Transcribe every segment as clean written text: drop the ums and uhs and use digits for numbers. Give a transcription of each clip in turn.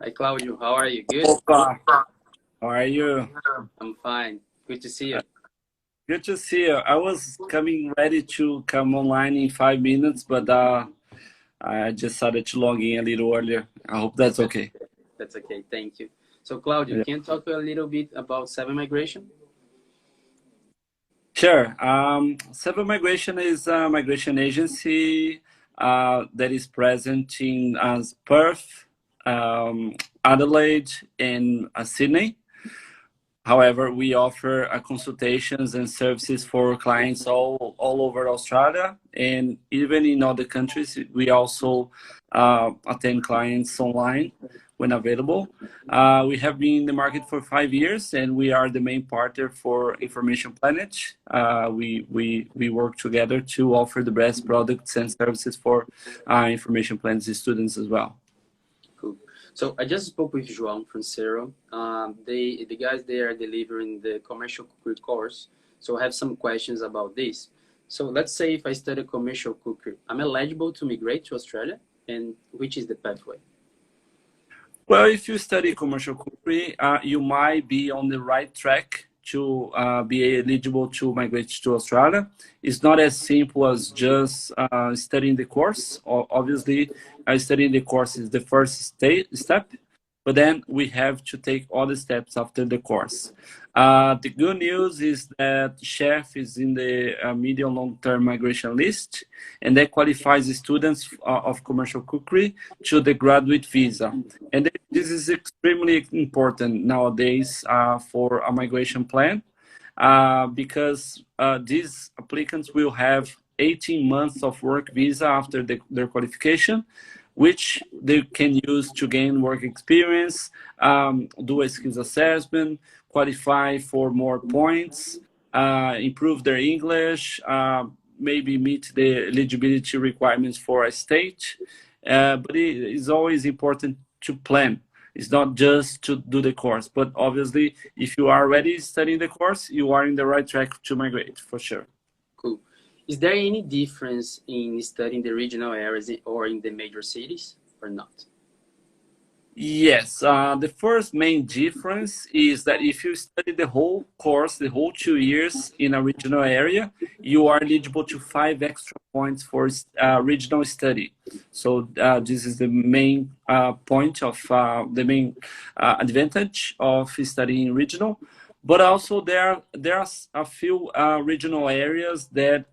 Hi, Claudio. How are you? Good? Opa, how are you? I'm fine. Good to see Uh, you. Good to see you. I was coming ready to come online in 5 minutes, but I just decided to log in a little earlier. I hope that's That's okay. okay. That's okay. Thank you. So, Claudio, Yeah. can you talk a little bit about seven migration? Sure. Seven Migration is a migration agency that is present in Perth, Adelaide, and Sydney. However, we offer consultations and services for clients all over Australia and even in other countries. We also attend clients online when available. We have been in the market for 5 years and we are the main partner for Information Planet. We work together to offer the best products and services for Information Planet students as well. Cool. So, I just spoke with João from Zero. The guys there are delivering the commercial cookery course. So, I have some questions about this. So, let's say if I study commercial cookery, I'm eligible to migrate to Australia, and which is the pathway? Well, if you study commercial cookery, you might be on the right track to be eligible to migrate to Australia. It's not as simple as just studying the course. Obviously, studying the course is the first step, but then we have to take all the steps after the course. The good news is that chef is in the medium long-term migration list, and that qualifies the students of commercial cookery to the graduate visa. And this is extremely important nowadays for a migration plan because these applicants will have 18 months of work visa after their qualification, which they can use to gain work experience, do a skills assessment, qualify for more points, improve their English, maybe meet the eligibility requirements for a state. But it is always important to plan. It's not just to do the course, but obviously, if you are already studying the course, you are in the right track to migrate for sure. Cool. Is there any difference in studying the regional areas or in the major cities or not? Yes, the first main difference is that if you study the whole course, the whole 2 years in a regional area, you are eligible to 5 extra points for regional study. So this is the main point of the main advantage of studying regional. But also there's a few regional areas that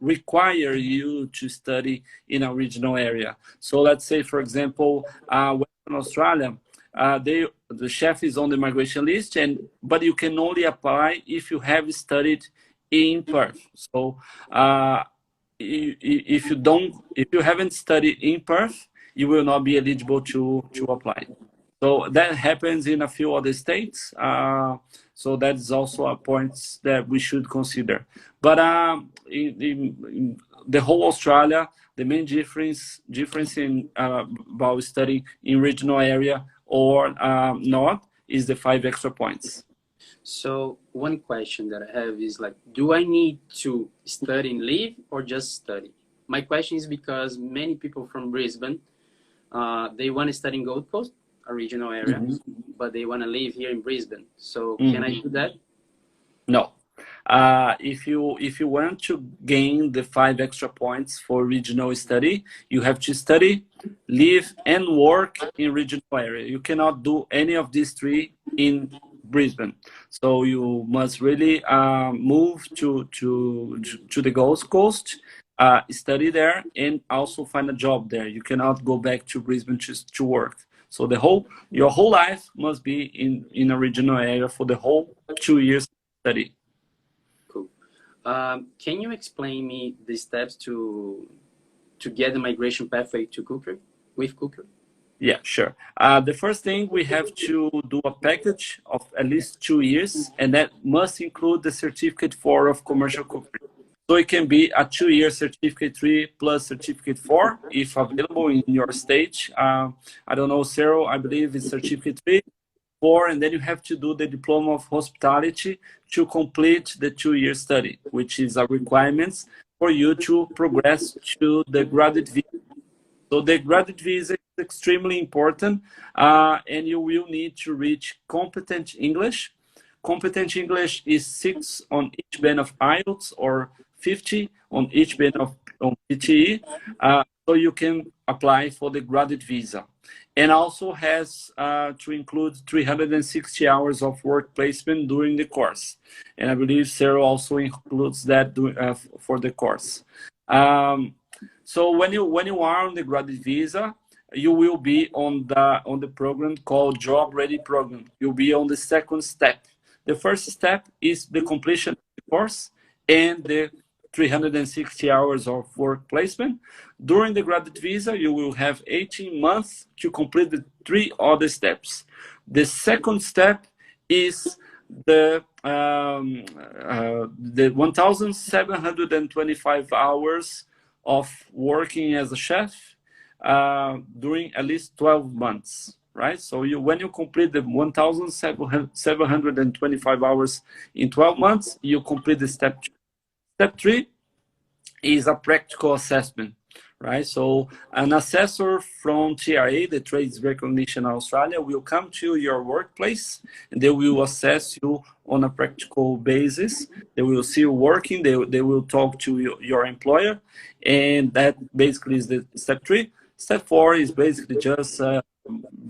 require you to study in a regional area. So let's say, for example, in Australia, the chef is on the migration list, but you can only apply if you have studied in Perth. So if you haven't studied in Perth, you will not be eligible to apply. So that happens in a few other states. So that is also a point that we should consider. But in the whole Australia, the main difference in about studying in regional area or not is the 5 extra points. So one question that I have is like, do I need to study and live or just study? My question is because many people from Brisbane, they want to study in Gold Coast, a regional area, but they want to live here in Brisbane. So can I do that? No. If you want to gain the 5 extra points for regional study, you have to study, live, and work in regional area. You cannot do any of these three in Brisbane. So you must really move to the Gold Coast, study there, and also find a job there. You cannot go back to Brisbane to work. So your whole life must be in a regional area for the whole 2 years study. Cool. Can you explain me the steps to get the migration pathway to Cookery with Cookery? Yeah, sure. The first thing, we have to do a package of at least 2 years, and that must include the certificate 4 of commercial cookery. So it can be a 2 year certificate 3 plus certificate 4 if available in your state. I don't know, Cyril, I believe it's certificate 3, 4, and then you have to do the diploma of hospitality to complete the 2 year study, which is a requirement for you to progress to the graduate visa. So the graduate visa is extremely important, and you will need to reach competent English. Competent English is 6 on each band of IELTS or 50 on each band of PTE, so you can apply for the graduate visa. And also has to include 360 hours of work placement during the course. And I believe Sarah also includes that for the course. So when you are on the graduate visa, you will be on the program called Job Ready Program. You'll be on the second step. The first step is the completion of the course and the 360 hours of work placement. During the graduate visa, you will have 18 months to complete the 3 other steps. The second step is the 1,725 hours of working as a chef during at least 12 months, right? So when you complete the 1,725 hours in 12 months, you complete the step 2. Step 3 is a practical assessment, right? So an assessor from TRA, the Trades Recognition Australia, will come to your workplace and they will assess you on a practical basis. They will see you working, they will talk to your employer, and that basically is the step 3. Step 4 is basically just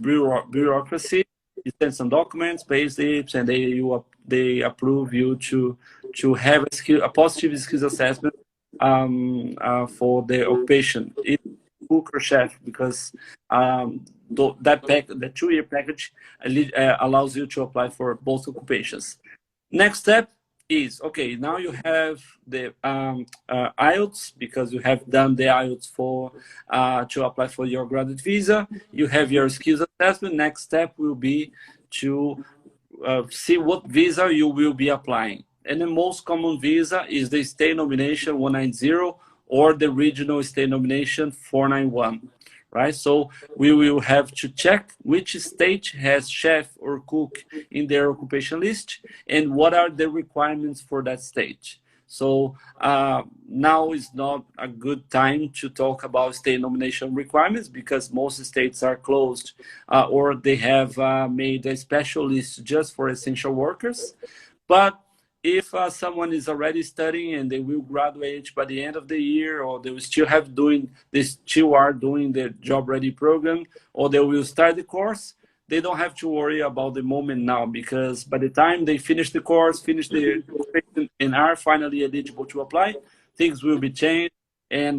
bureaucracy. You send some documents, pay slips, and they approve you to have a positive skills assessment for the occupation, cook or chef, because that 2-year package allows you to apply for both occupations. Next step is, okay, now you have the IELTS, because you have done the IELTS to apply for your graduate visa. You have your skills assessment. Next step will be to see what visa you will be applying. And the most common visa is the state nomination 190 or the regional state nomination 491, right? So we will have to check which state has chef or cook in their occupation list and what are the requirements for that state. So now is not a good time to talk about state nomination requirements because most states are closed or they have made a special list just for essential workers. But if someone is already studying and they will graduate by the end of the year, or they will still are doing the job ready program, or they will start the course, they don't have to worry about the moment now, because by the time they finish the course, finish the and are finally eligible to apply, things will be changed, and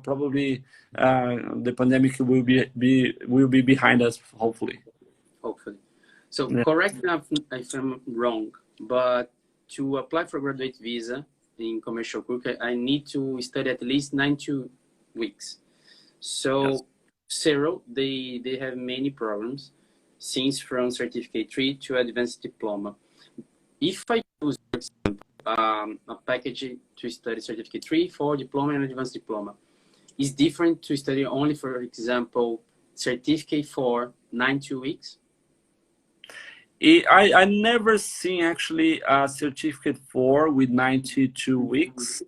probably the pandemic will be behind us, hopefully. Hopefully. So yeah. Correct me if I'm wrong, but to apply for graduate visa in commercial cookery, I need to study at least 90 weeks. So yes. Zero, they have many programs, since from certificate 3 to advanced diploma. If I choose, for example, a package to study certificate 3, 4 diploma and advanced diploma, is different to study only, for example, certificate for 90 weeks? I never seen actually a certificate 4 with 92 weeks.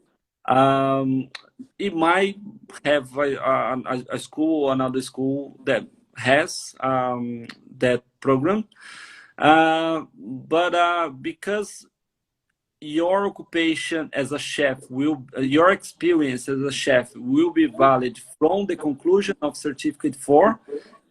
It might have a school or another school that has that program, but because your occupation as a chef your experience as a chef will be valid from the conclusion of certificate 4,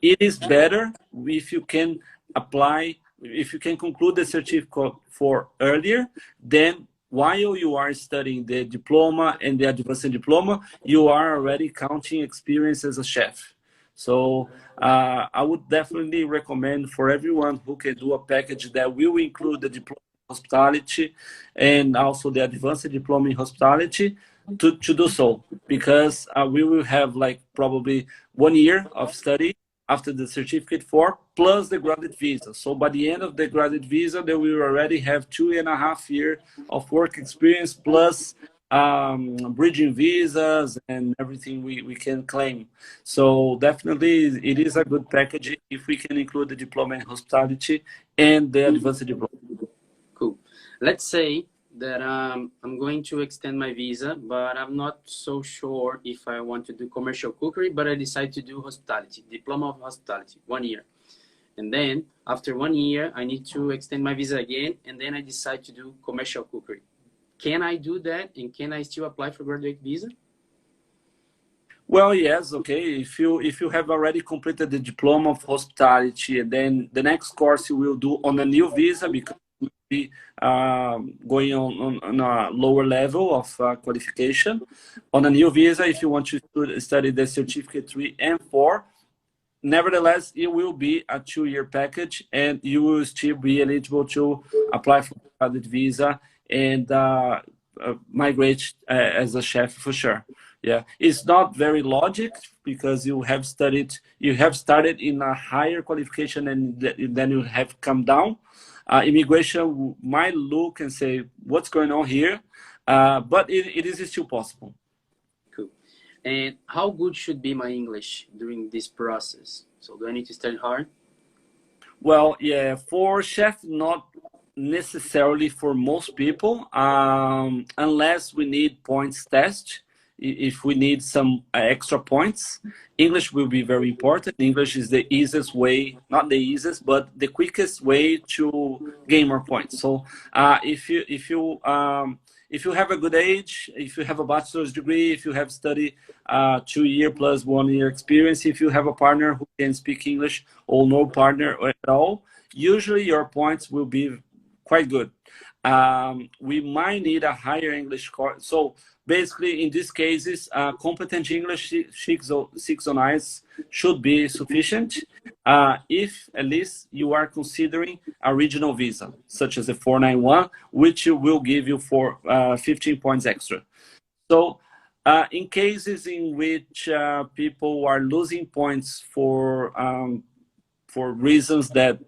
it is better if you can apply. If you can conclude the certificate 4 earlier, then while you are studying the diploma and the advanced diploma, you are already counting experience as a chef. So I would definitely recommend for everyone who can do a package that will include the diploma in hospitality and also the advanced diploma in hospitality to do so, because we will have like probably 1 year of study after the certificate 4 plus the graduate visa. So by the end of the graduate visa, they will already have 2.5 years of work experience plus bridging visas and everything we can claim. So definitely it is a good package if we can include the diploma in hospitality and the advanced diploma. Cool. Let's say that I'm going to extend my visa, but I'm not so sure if I want to do commercial cookery, but I decide to do hospitality, diploma of hospitality, 1 year. And then after 1 year, I need to extend my visa again, and then I decide to do commercial cookery. Can I do that, and can I still apply for graduate visa? Well, yes, okay. If you have already completed the diploma of hospitality, and then the next course you will do on a new visa, because you will be going on a lower level of qualification. On a new visa, if you want to study the certificate 3 and 4, nevertheless, it will be a 2-year package, and you will still be eligible to apply for graduate visa and migrate as a chef for sure. Yeah, it's not very logic because you have started in a higher qualification and then you have come down. Immigration might look and say, what's going on here? But it is still possible. Cool. And how good should be my English during this process? So do I need to study hard? Well, yeah, for chef, not necessarily for most people, unless we need points test. If we need some extra points, English will be very important. English is the easiest way, not the easiest, but the quickest way to gain more points. So if you have a good age, if you have a bachelor's degree, if you have studied 2-year plus 1-year experience, if you have a partner who can speak English or no partner at all, usually your points will be quite good. We might need a higher English course. So basically, in these cases, competent English 6 on IELTS should be sufficient if at least you are considering a regional visa, such as a 491, which will give you 15 points extra. So in cases in which people are losing points for reasons that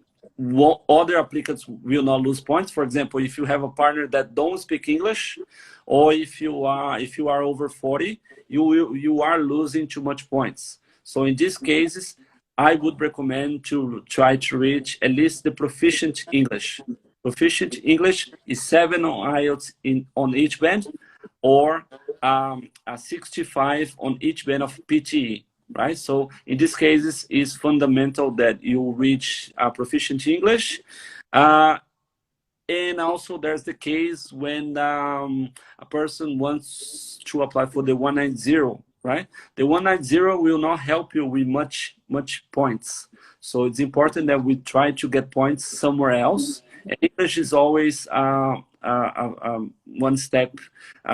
other applicants will not lose points. For example, if you have a partner that don't speak English, or if you are over 40, you are losing too much points. So in these cases, I would recommend to try to reach at least the proficient English. Proficient English is 7 on IELTS on each band, or a 65 on each band of PTE. Right, so in these cases, it's fundamental that you reach proficient English, and also there's the case when a person wants to apply for the 190. Right, the 190 will not help you with much points. So it's important that we try to get points somewhere else. And English is always one step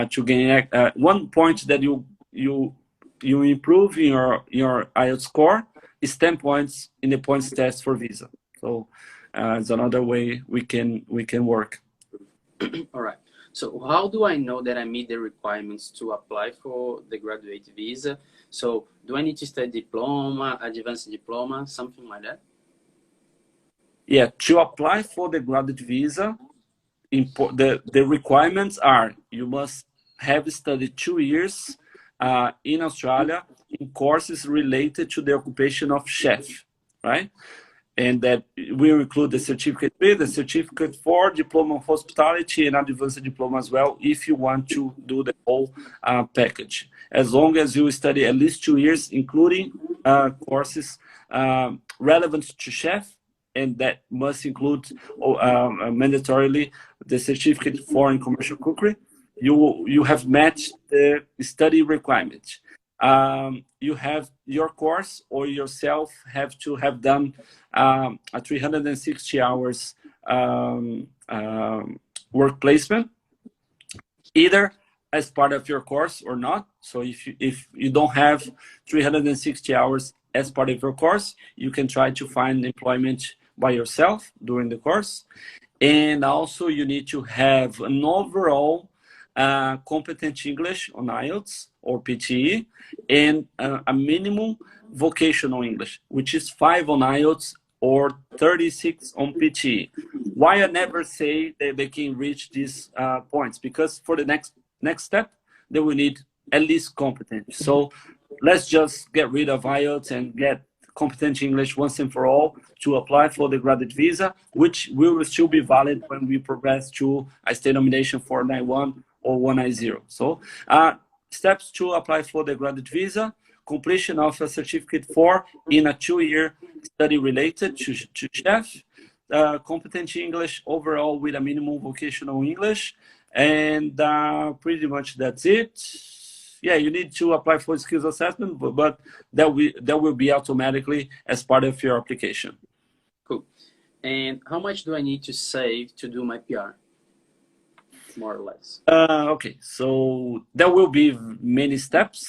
to gain 1 point that you improve in your IELTS score is 10 points in the points test for visa. So it's another way we can work. All right. So how do I know that I meet the requirements to apply for the graduate visa? So do I need to study diploma, advanced diploma, something like that? Yeah, to apply for the graduate visa, the requirements are you must have studied 2 years in Australia in courses related to the occupation of chef, right? And that will include the certificate 3, the certificate 4, diploma of hospitality, and advanced diploma as well, if you want to do the whole package. As long as you study at least 2 years, including courses relevant to chef, and that must include mandatorily the certificate 4 in commercial cookery, you have met the study requirement. You have your course or yourself have to have done a 360 hours work placement, either as part of your course or not. So if you don't have 360 hours as part of your course, you can try to find employment by yourself during the course. And also you need to have an overall competent English on IELTS or PTE, and a minimum vocational English, which is 5 on IELTS or 36 on PTE. Why I never say that they can reach these points? Because for the next step, they will need at least competence. So let's just get rid of IELTS and get competent English once and for all to apply for the graduate visa, which will still be valid when we progress to a state nomination 491 or 190. So steps to apply for the graduate visa: completion of a certificate in a 2-year study related to chef, competent English overall with a minimum vocational English, and pretty much that's it. Yeah, you need to apply for skills assessment, but that will be automatically as part of your application. Cool. And how much do I need to save to do my PR? More or less. Okay, so there will be many steps.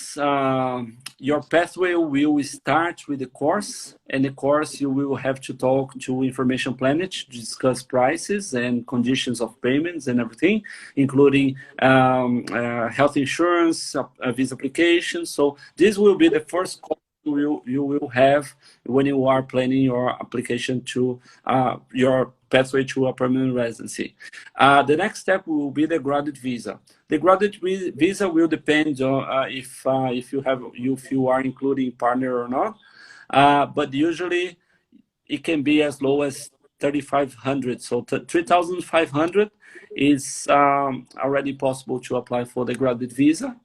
Your pathway will start with the course, and the course you will have to talk to information planner to discuss prices and conditions of payments and everything, including health insurance, visa application. So this will be the first course you will have when you are planning your application to your pathway to a permanent residency. The next step will be the graduate visa. The graduate visa will depend on if you are including partner or not, but usually it can be as low as 3,500. So 3,500 is already possible to apply for the graduate visa.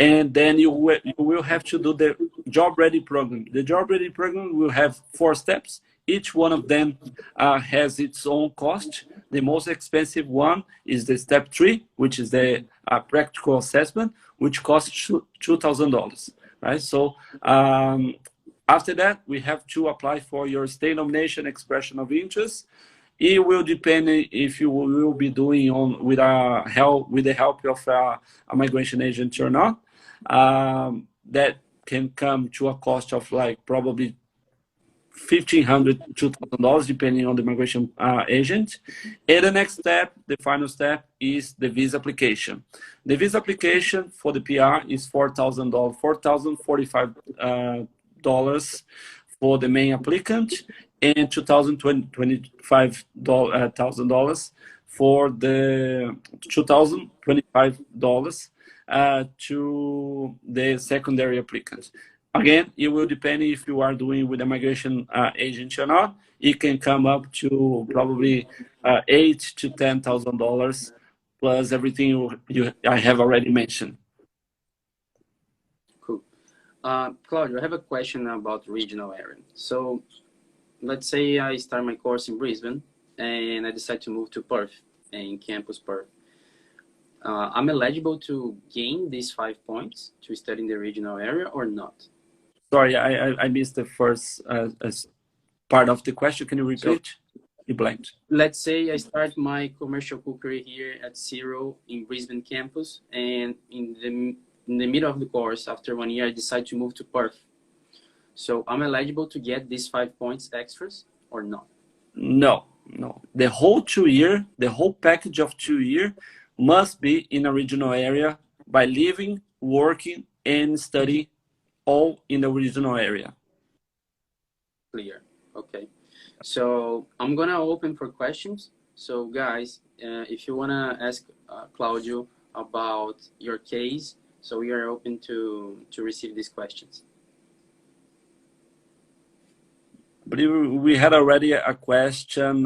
And then you will have to do the job ready program. The job ready program will have 4 steps. Each one of them has its own cost. The most expensive one is the step 3, which is the practical assessment, which costs $2,000, right? So after that, we have to apply for your state nomination expression of interest. It will depend if you will be doing with the help of a migration agent or not. That can come to a cost of like probably $1,500 to $2,000 depending on the migration agent. And the next step, the final step, is the visa application. The visa application for the PR is $4,000, $4,045 for the main applicant, and $2,025 for the $2,025 to the secondary applicant. Again, it will depend if you are doing with a migration agent or not. It can come up to probably $8,000 to $10,000 plus everything I have already mentioned. Cool. Claudio, I have a question about regional area. So let's say I start my course in Brisbane and I decide to move to Perth, in campus Perth. I'm eligible to gain these 5 points to study in the regional area or not? Sorry, I missed the first part of the question. Can you repeat? So, you blanked. Let's say I start my commercial cookery here at 0 in Brisbane campus, and in the middle of the course, after 1 year, I decide to move to Perth. So I'm eligible to get these 5 points extras or not? No. The whole 2 year, the whole package of 2 year must be in a regional area by living, working, and study all in the regional area. Clear. Okay. So I'm going to open for questions. So guys, if you want to ask Claudio about your case, so we are open to receive these questions. I believe we had already a question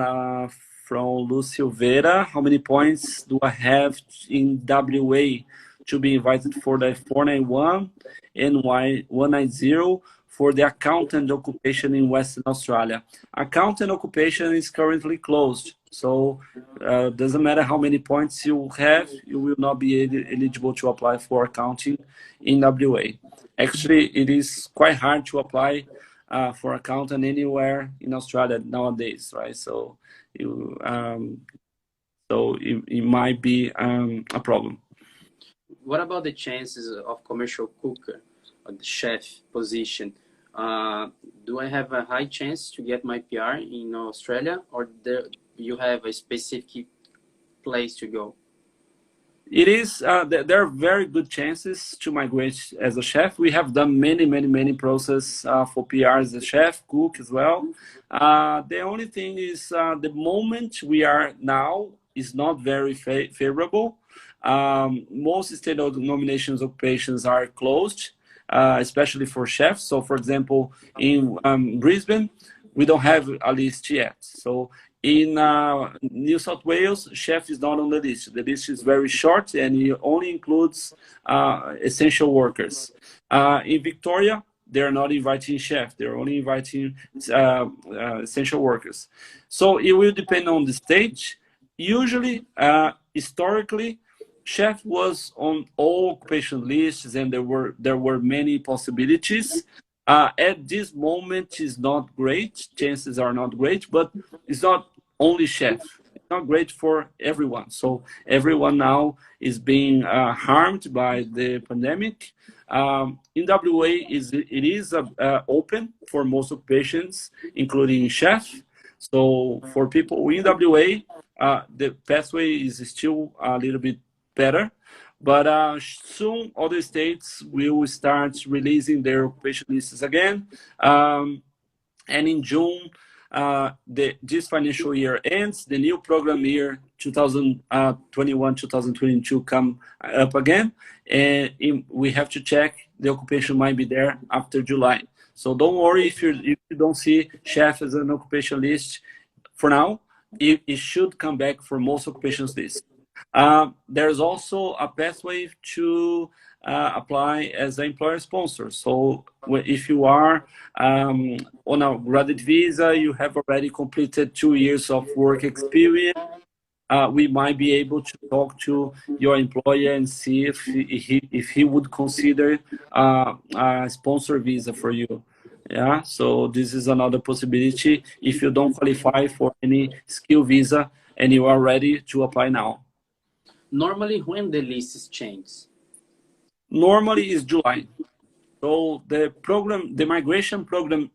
from Lucio Vera. How many points do I have in WA to be invited for the 491 and 190 for the accountant occupation in Western Australia? Accountant occupation is currently closed. So doesn't matter how many points you have, you will not be eligible to apply for accounting in WA. Actually, it is quite hard to apply for accountant anywhere in Australia nowadays, right? So it might be a problem. What about the chances of commercial cooker or the chef position? Do I have a high chance to get my PR in Australia, or you have a specific place to go? It is, there are very good chances to migrate as a chef. We have done many processes for PR as a chef, cook as well. The only thing is the moment we are now is not very favorable. Most state nominations occupations are closed. especially for chefs. So, for example, in Brisbane, we don't have a list yet. So in New South Wales, chef is not on the list. The list is very short and it only includes essential workers. In Victoria, they're not inviting chef. They're only inviting essential workers. So it will depend on the stage. Usually, historically, chef was on all occupation lists, and there were many possibilities. At this moment, is not great. Chances are not great, but it's not only chef. It's not great for everyone. So everyone now is being harmed by the pandemic. In WA, it is open for most occupations, including chef. So for people in WA, the pathway is still a little bit better. But soon other states will start releasing their occupation lists again. And in June, this financial year ends, the new program year 2021-2022 come up again, and we have to check the occupation might be there after July. So don't worry if you don't see chef as an occupation list for now. It should come back for most occupations lists. There's also a pathway to apply as an employer sponsor. So if you are on a graduate visa, you have already completed 2 years of work experience, we might be able to talk to your employer and see if he would consider a sponsor visa for you. Yeah, so this is another possibility if you don't qualify for any skill visa and you are ready to apply now. Normally, when the lists change? Normally is July. So the program, the migration program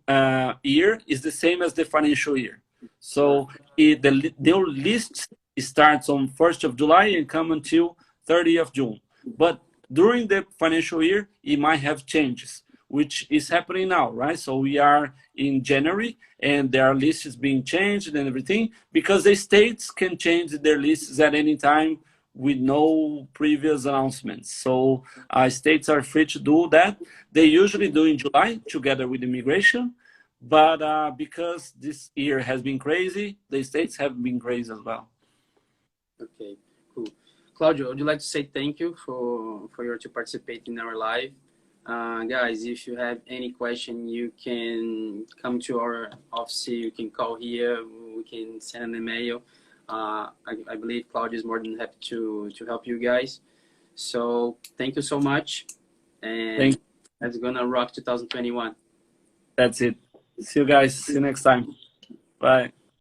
year is the same as the financial year. So the list starts on 1st of July and come until 30th of June. But during the financial year, it might have changes, which is happening now, right? So we are in January and their list is being changed and everything, because the states can change their lists at any time with no previous announcements. So states are free to do that. They usually do in July together with immigration, but because this year has been crazy, the states have been crazy as well. Okay, cool. Claudio, would you like to say thank you for your to participate in our live? Guys, if you have any question, you can come to our office, you can call here, we can send an email. I believe Claudio is more than happy to help you guys. So thank you so much, and that's gonna rock 2021. That's it. See you guys. See you next time. Bye.